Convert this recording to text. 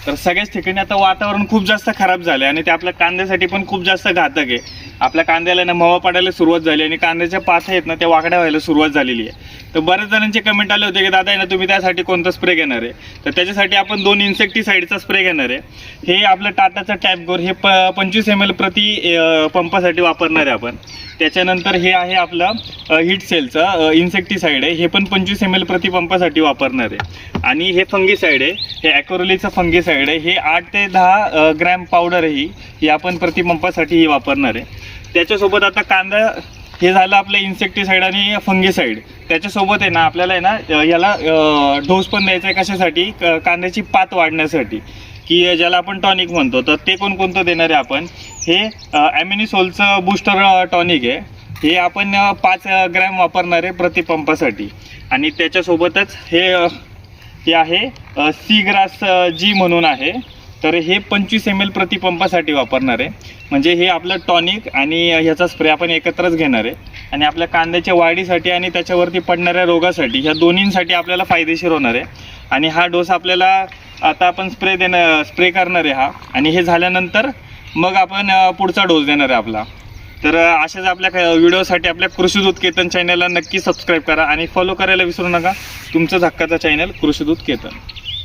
तर सगळ्याच ठिकाणी आता वातावरण खूप जास्त खराब झालं आणि ते आपल्या कांद्यासाठी पण खूप जास्त घातक आहे। आपल्या कांद्याला ना मवा पडायला सुरुवात झाली आणि कांद्याच्या पात आहेत ना त्या वाकड्या व्हायला सुरुवात झालेली आहे। तर बऱ्याच जणांचे कमेंट आले होते की दादा आहे ना तुम्ही त्यासाठी कोणता स्प्रे घेणार आहे, तर त्याच्यासाठी आपण 2 इन्सेक्टिसाइडचा स्प्रे घेणार आहे। हे आपलं टाटाचं टॅपगोर हे 25 ml प्रति पंपासाठी वापरणार आहे आपण। त्याच्यानंतर हे आहे आपलं हिट सेलचं इन्सेक्टिसाइड आहे, हे पण 25 ml प्रति पंपासाठी वापरणार आहे। आणि हे फंगीसाइड आहे, हे ॲक्रोलीचं फंगीसाइड आहे, हे 8 ते 10 ग्रॅम पावडर आहे ही आपण प्रति पंपासाठी वापरणार आहे। त्याच्यासोबत आता कांदा हे झालं आपलं इन्सेक्टिसाइड आणि फंगीसाइड, त्याच्यासोबत आहे ना आपल्याला आहे ना याला डोस पण द्यायचा आहे। कशासाठी? कांद्याची पात वाढण्यासाठी, की ज्याला आपण टॉनिक म्हणतो। तर ते कोणतं देणार आहे आपण? हे ॲमिनिसोलचं बूस्टर टॉनिक आहे, हे आपण 5 ग्रॅम वापरणार आहे प्रति पंपासाठी। आणि त्याच्यासोबतच हे आहे सी ग्रास जी म्हणून आहे, तर हे 25 ml प्रति पंपासाठी वापरणार आहे। म्हणजे हे आपलं टॉनिक आणि ह्याचा स्प्रे आपण एकत्रच घेणार आहे आणि आपल्या कांद्याच्या वाढीसाठी आणि त्याच्यावरती पडणाऱ्या रोगासाठी ह्या दोन्हींसाठी आपल्याला फायदेशीर होणार आहे। आणि हा डोस आपल्याला आता आपण स्प्रे करणार आहे हा, आणि हे झाल्यानंतर मग आपण पुढचा डोस देणार आहे आपला। तर अशाच आपल्या व्हिडिओसाठी आपल्या कृषीदूत केतन चॅनलला नक्की सबस्क्राईब करा आणि फॉलो करायला विसरू नका, तुमचं हक्काचं चॅनल कृषीदूत केतन।